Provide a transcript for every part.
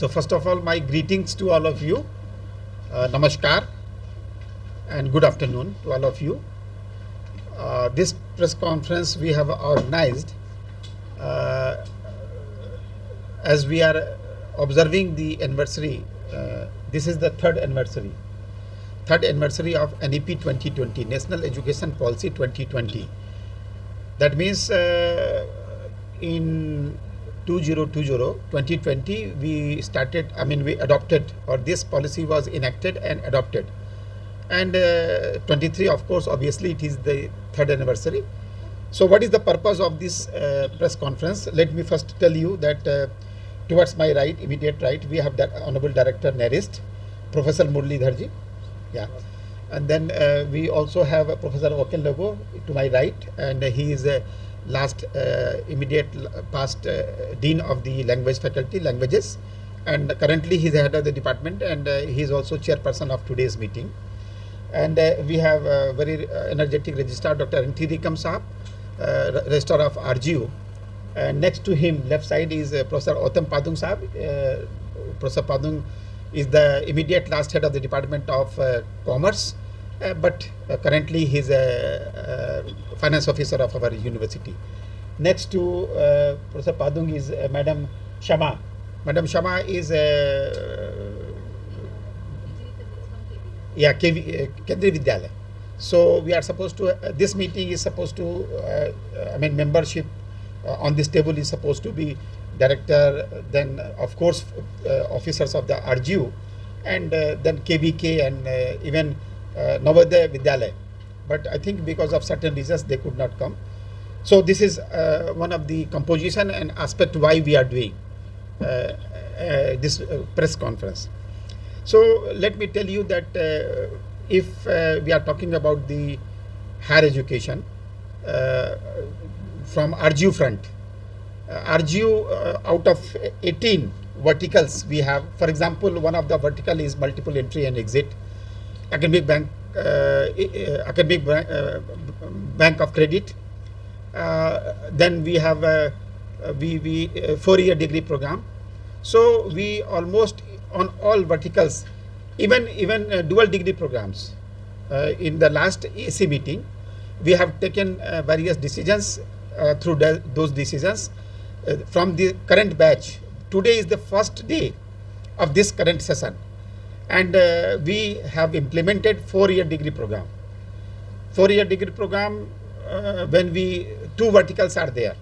So first of all, my greetings to all of you. Namaskar and good afternoon to all of you. This press conference we have organized as we are observing the anniversary. This is the third anniversary of NEP 2020, National Education Policy 2020. That means in 2020, we adopted, or this policy was enacted and adopted. And 23, of course, obviously it is the third anniversary. So what is the purpose of this press conference? Let me first tell you that towards my right, immediate right, we have the Honorable Director NERIST, Professor Muralidharji. Yeah. And then we also have Professor Oken Logo to my right, and he is last immediate past Dean of the Language Faculty, Languages, and currently he is the head of the department, and he is also chairperson of today's meeting. And we have a very energetic registrar, Dr. N.T. Rikam Saab, registrar of RAJIV. And next to him, left side, is Professor Autam Padung Saab. Professor Padung is the immediate last head of the Department of Commerce, but currently he is a finance officer of our university. Next to Professor Padung is Madam Shama. Madam Shama is Kendriya Vidyalaya. So we are supposed to, this meeting is supposed to, membership on this table is supposed to be director, then of course officers of the RGU, and then KVK and even Navodaya Vidyalaya. But I think because of certain reasons they could not come. So this is one of the composition and aspect why we are doing this press conference. So let me tell you that if we are talking about the higher education from RGU front, RGU out of 18 verticals we have. For example, one of the vertical is multiple entry and exit, academic bank of credit. Then we have a 4-year degree program. So we almost on all verticals, even dual degree programs. In the last AC meeting, we have taken various decisions. Through those decisions from the current batch. Today is the first day of this current session, and we have implemented 4-year degree program. 4-year degree program when two verticals are there.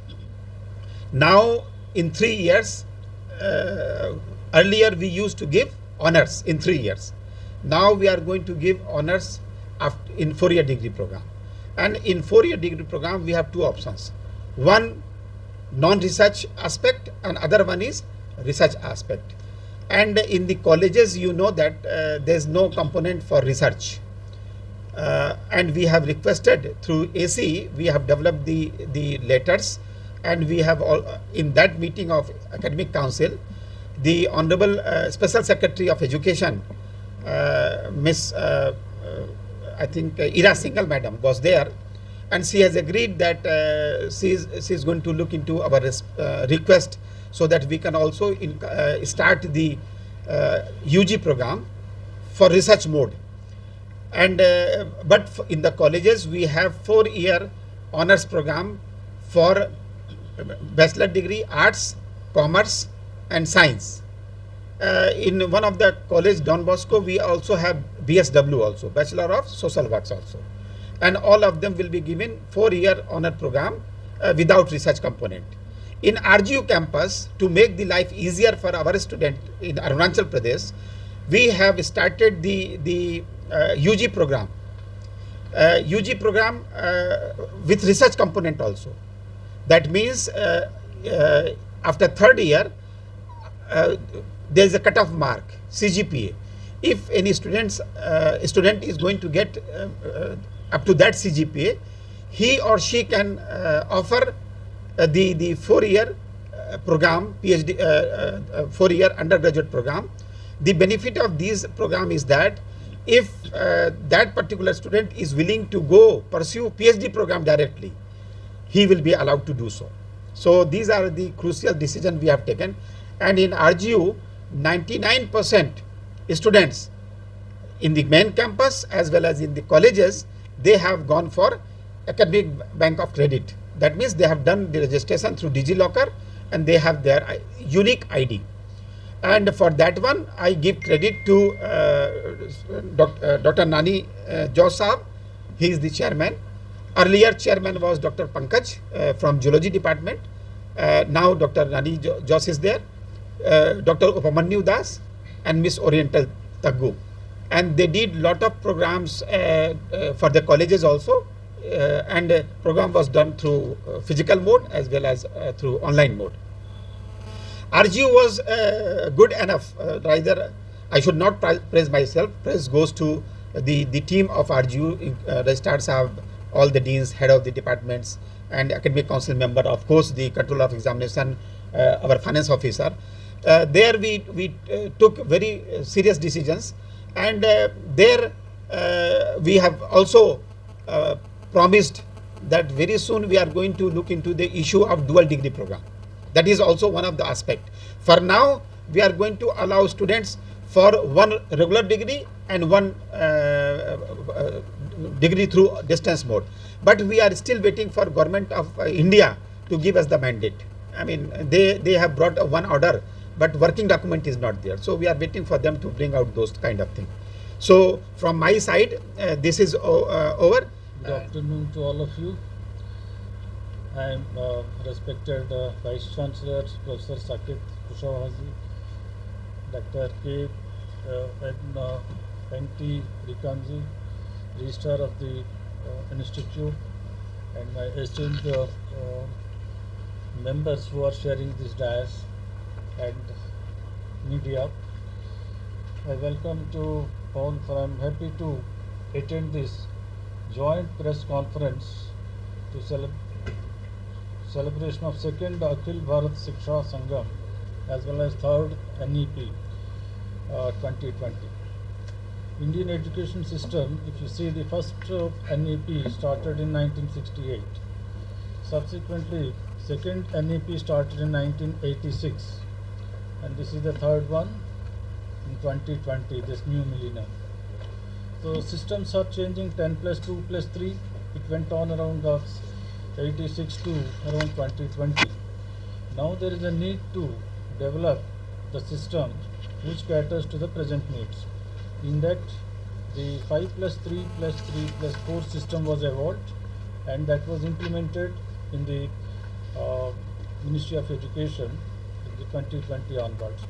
Now in 3 years, earlier we used to give honors in 3 years. Now we are going to give honors in 4-year degree program. And in 4-year degree program, we have two options. One, non-research aspect, and other one is research aspect. And in the colleges, you know that there is no component for research. And we have requested through AC, we have developed the letters, and we have all, in that meeting of Academic Council, the Honorable Special Secretary of Education, Miss I think Ira Singhal Madam was there, and she has agreed that she is going to look into our request so that we can also start the UG program for research mode. And but in the colleges we have 4-year honors program for bachelor degree, arts, commerce and science. In one of the college, Don Bosco, we also have BSW also, Bachelor of Social Works also. And all of them will be given 4-year honor program without research component. In RGU campus, to make the life easier for our student in Arunachal Pradesh, we have started the UG program. UG program with research component also. That means after 3rd year, there is a cutoff mark, CGPA. If any student is going to get up to that CGPA, he or she can offer the 4-year program, PhD, 4-year undergraduate program. The benefit of this program is that if that particular student is willing to go pursue PhD program directly, he will be allowed to do so. So these are the crucial decisions we have taken. And in RGU, 99% students in the main campus as well as in the colleges, they have gone for academic bank of credit. That means they have done the registration through DigiLocker and they have their unique ID. And for that one, I give credit to Dr. Nani Josh Saab. He is the chairman. Earlier chairman was Dr. Pankaj from Geology Department. Now Dr. Nani Josh is there. Dr. Upamanyu Das and Miss Oriental Taggu. And they did lot of programs for the colleges also. And program was done through physical mode as well as through online mode. RGU was good enough. Rather, I should not praise myself. Praise goes to the team of RGU. Registrars have all the deans, head of the departments, and academic council member. Of course, the controller of examination, our finance officer. There we took very serious decisions, and there we have also promised that very soon we are going to look into the issue of dual degree program. That is also one of the aspect. For now, we are going to allow students for one regular degree and one degree through distance mode. But we are still waiting for government of India to give us the mandate. I mean, they have brought one order, but working document is not there. So we are waiting for them to bring out those kind of thing. So from my side, this is over. Good afternoon to all of you. I am respected Vice Chancellor Professor Saket, Kushwaha, Dr. K. N.T. Rikamji, Registrar of the Institute, and my esteemed members who are sharing this dais and media. I welcome to all, for I am happy to attend this joint press conference to celebration of second Akhil Bharat Shiksha Sangam as well as third NEP 2020. Indian education system, if you see, the first NEP started in 1968. Subsequently, second NEP started in 1986, and this is the third one in 2020, this new millennium. So systems are changing, 10 plus 2 plus 3, it went on around 86 to around 2020. Now there is a need to develop the system which caters to the present needs. In that, the 5 plus 3 plus 3 plus 4 system was evolved, and that was implemented in the Ministry of Education in the 2020 onwards.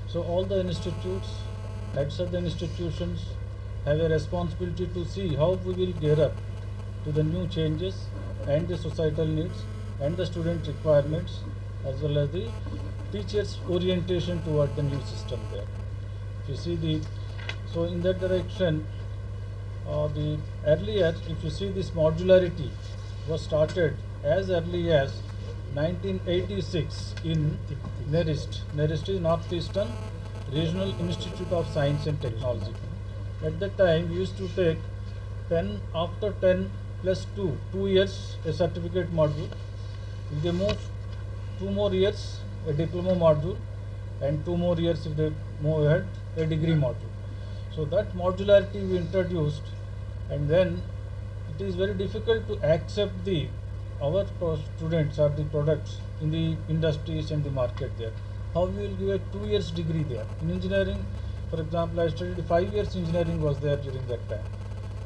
So all the institutes, heads of the institutions have a responsibility to see how we will gear up to the new changes and the societal needs and the student requirements, as well as the teachers' orientation toward the new system there. If you see so in that direction, the earlier, if you see, this modularity was started as early as 1986 in NERIST. NERIST is Northeastern Regional Institute of Science and Technology. At that time, we used to take 10 after 10 plus 2 years a certificate module. If they move 2 more years a diploma module, and 2 more years if they move ahead a degree module. So that modularity we introduced, and then it is very difficult to accept our students or the products in the industries and the market there. How we will give a 2 years degree there? In engineering, for example, I studied 5 years engineering was there during that time.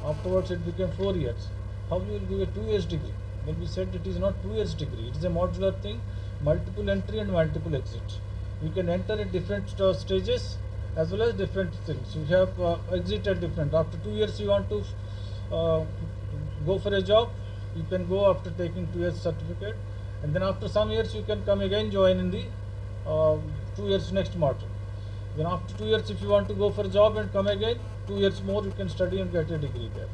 Afterwards it became 4 years. How we will give a 2 years degree? Then we said it is not 2 years degree, it is a modular thing, multiple entry and multiple exits. We can enter at different stages as well as different things. We have exit at different. After 2 years you want to go for a job, you can go after taking 2 years certificate, and then after some years you can come again, join in the 2 years next module. Then after 2 years, if you want to go for a job and come again, 2 years more you can study and get a degree there.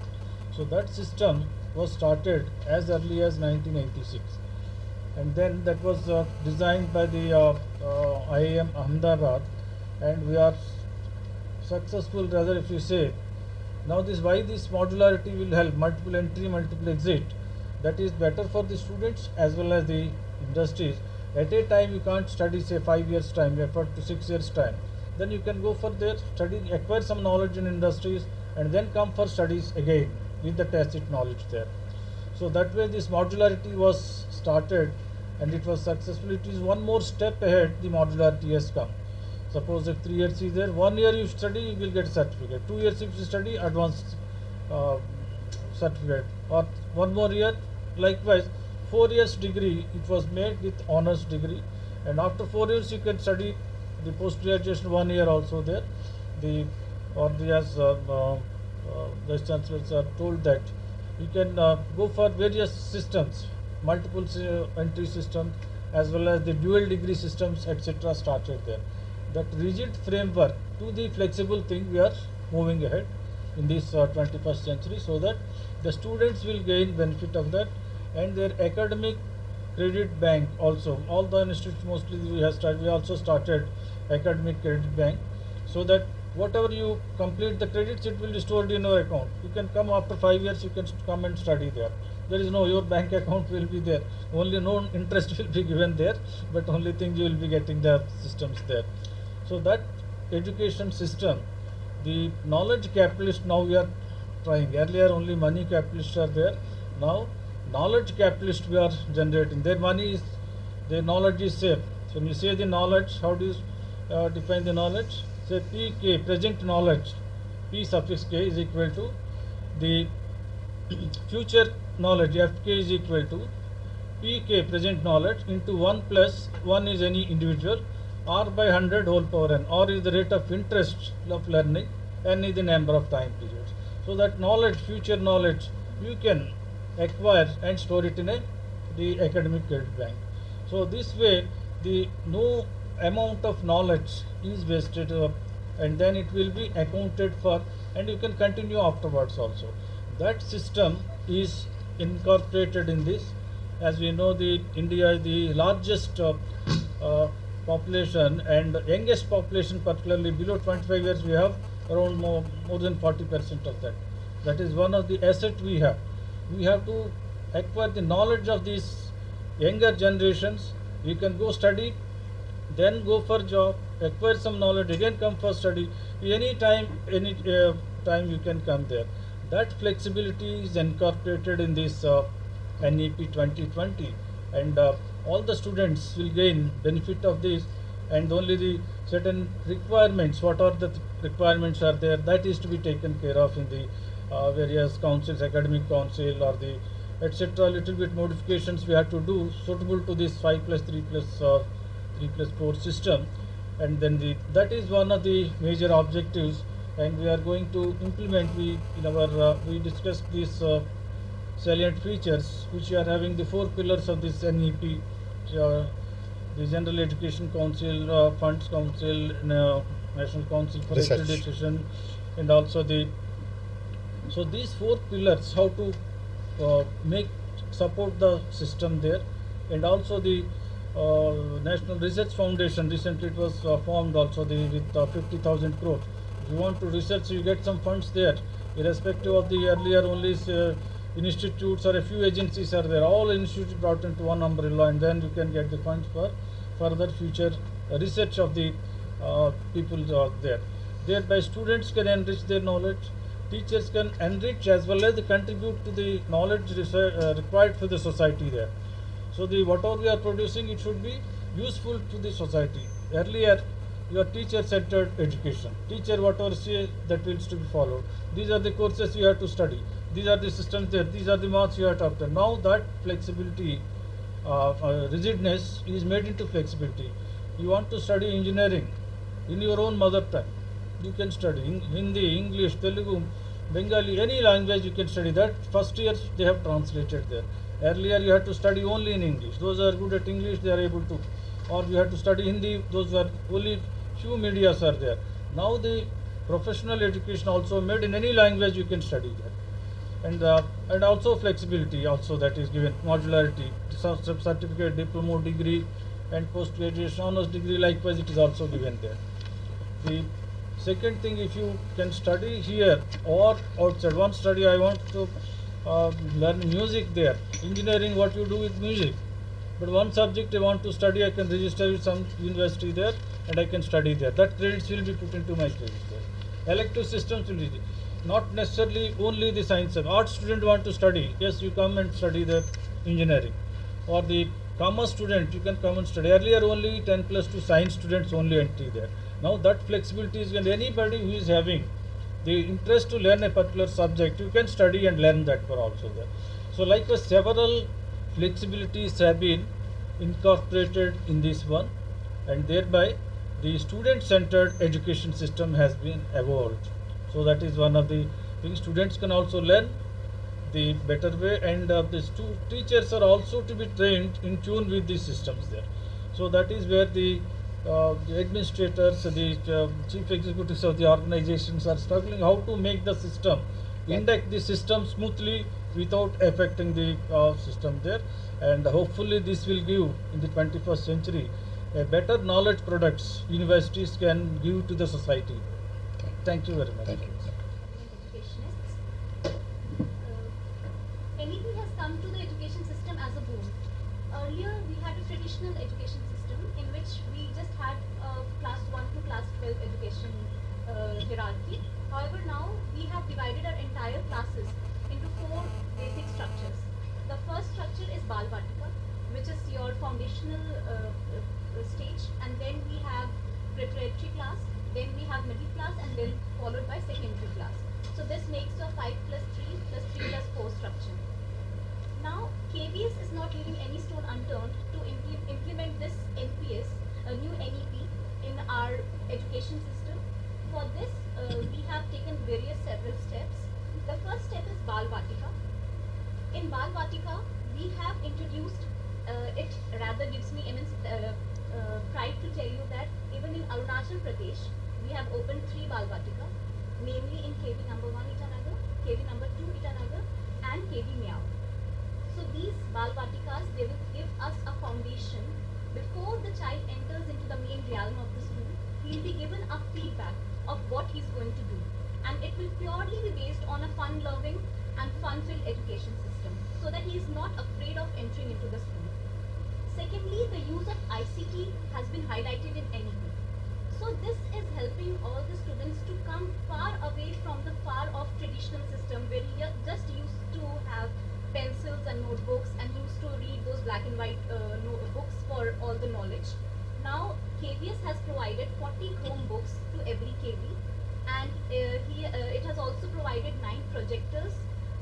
So that system was started as early as 1986, and then that was designed by the IIM Ahmedabad, and we are successful, rather, if you say. Now why this modularity will help, multiple entry, multiple exit, that is better for the students as well as the industries, At a time you can't study say 5 years time, you effort to 6 years time. Then you can go for there, study, acquire some knowledge in industries, and then come for studies again with the tacit knowledge there. So that way this modularity was started, and it was successful. It is one more step ahead, the modularity has come. Suppose if 3 years is there, 1 year you study, you will get a certificate. 2 years if you study, advanced certificate. Or 1 more year, likewise, 4 years degree, it was made with honors degree. And after 4 years, you can study the post graduation 1 year also there. The Vice Chancellors are told that you can go for various systems, multiple entry systems, as well as the dual degree systems, etc. started there. That rigid framework to the flexible thing, we are moving ahead in this 21st century, so that the students will gain benefit of that, and their academic credit bank also. All the institutes mostly we also started academic credit bank, so that whatever you complete the credits, it will be stored in your account. You can come after 5 years, you can come and study there. There is no, your bank account will be there. Only no interest will be given there, but only thing you will be getting the systems there. So that education system, the knowledge capitalist, now we are trying. Earlier only money capitalists are there. Now knowledge capitalist we are generating. Their money is, their knowledge is safe. So when you say the knowledge, how do you define the knowledge? Say PK, present knowledge, P suffix K is equal to the future knowledge, FK is equal to PK, present knowledge, into 1 plus 1 is any individual, R by 100 whole power n. R is the rate of interest of learning, n is the number of time periods. So that knowledge, future knowledge, you can acquire and store it in the academic credit bank. So this way, the no amount of knowledge is wasted, and then it will be accounted for, and you can continue afterwards also. That system is incorporated in this. As we know, the India is the largest population and youngest population, particularly below 25 years, we have around more than 40% of that. That is one of the assets we have. We have to acquire the knowledge of these younger generations. You can go study, then go for job, acquire some knowledge, again come for study. Any time you can come there. That flexibility is incorporated in this NEP 2020, and all the students will gain benefit of this, and only the certain requirements, what are the requirements are there, that is to be taken care of in the various councils, academic council or the etc. Little bit modifications we have to do suitable to this 5+3+3+4 system, and then that is one of the major objectives, and we are going to implement. We discussed these salient features which are having the 4 pillars of this NEP, the General Education Council, Funds Council, National Council for Research. Accreditation, and also so these 4 pillars, how to support the system there, and also the National Research Foundation, recently it was formed also with 50,000 crores. If you want to research, you get some funds there, irrespective of the earlier only institutes or a few agencies are there. All institutes brought into one umbrella, and then you can get the funds for further future research of the people there. Thereby students can enrich their knowledge, teachers can enrich as well as contribute to the knowledge required for the society there. So whatever we are producing, it should be useful to the society. Earlier, your teacher-centered education. Teacher whatever say, that needs to be followed. These are the courses you have to study. These are the systems there. These are the marks you have to obtain. Now that flexibility, rigidness is made into flexibility. You want to study engineering in your own mother tongue, you can study in Hindi, English, Telugu, Bengali, any language you can study. That first year they have translated there. Earlier you had to study only in English. Those are good at English, they are able to. Or you have to study Hindi, those were only few medias are there. Now the professional education also made in any language you can study there. And also flexibility also that is given, modularity, certificate, diploma, degree, and post-graduation honors degree, likewise it is also given there. The second thing, if you can study here or outside, one study I want to learn music there. Engineering, what you do with music? But one subject I want to study, I can register with some university there and I can study there. That credits will be put into my credits there. Elective systems will be not necessarily only the science. Art student want to study, yes, you come and study the engineering. Or the commerce student, you can come and study. Earlier only 10 plus 2 science students only entry there. Now that flexibility is, and anybody who is having the interest to learn a particular subject, you can study and learn that for also there. So likewise several flexibilities have been incorporated in this one, and thereby the student centered education system has been evolved. So that is one of the things. Students can also learn the better way, and the teachers are also to be trained in tune with these systems there. So that is where the administrators, the chief executives of the organizations are struggling how to make the system, induct the system smoothly without affecting the system there. And hopefully this will give in the 21st century a better knowledge products universities can give to the society. Thank you very much. Thank you. Educationists. NEP has come to the education system as a boom. Earlier, we had a traditional education system in which we just had class 1 to class 12 education hierarchy. However, now we have divided our entire classes into 4 basic structures. The first structure is Bal Vatika, which is your foundational stage, and then we have preparatory class, then we have middle class, and then followed by secondary class. So this makes your 5 plus 3 plus 3 plus 4 structure. Now KBS is not leaving any stone unturned to implement this NPS, a new NEP, in our education system. For this, we have taken several steps. The first step is Bal Vatika. In Bal Vatika, we have introduced, it rather gives me immense pride to tell you that even in Arunachal Pradesh, we have opened 3 Bal Vatika, namely in KV number 1 Itanagar, KV number 2 Itanagar, and KV Meow. So these Bal Vatikas, they will give us a foundation. Before the child enters into the main realm of the school, he will be given a feedback of what he is going to do. And it will purely be based on a fun-loving and fun-filled education system, so that he is not afraid of entering into the school. Secondly, the use of ICT has been highlighted in NEP. So this is helping all the students to come far away from the far-off traditional system where he just used to have pencils and notebooks and used to read those black and white books for all the knowledge. Now KVS has provided 40 Chromebooks to every KV, and it has also provided 9 projectors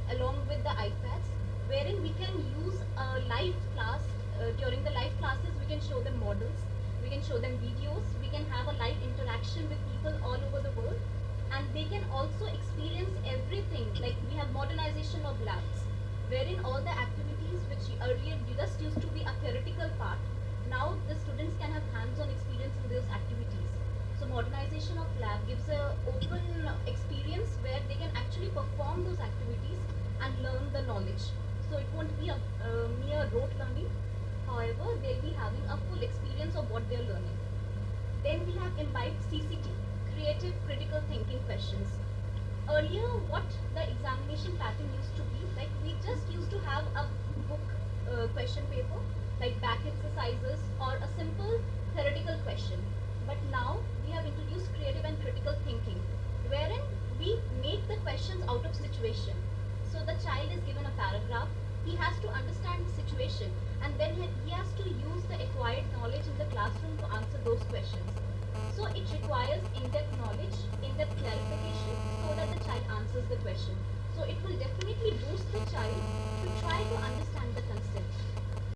along with the iPads, wherein we can use a live class. During the live classes, we can show them models, we can show them videos, we can have a live interaction with people all over the world, and they can also experience everything. Like we have modernization of labs, wherein all the activities which earlier just used to be a theoretical part, now the students can have hands-on experience in those activities. So modernization of lab gives a open experience where they can actually perform those activities and learn the knowledge. So it won't be a mere rote learning. However, they'll be having a full experience of what they're learning. Then we have imbibed CCT, creative critical thinking questions. Earlier, what the examination pattern used to be, like we just used to have a book question paper, like back exercises or a simple theoretical question. But now we have introduced creative and critical thinking, wherein we make the questions out of situation. So the child is given a paragraph, he has to understand the situation, and then he has to use the acquired knowledge in the classroom to answer those questions. So it requires in-depth knowledge, in-depth clarification, so that the child answers the question. So it will definitely boost the child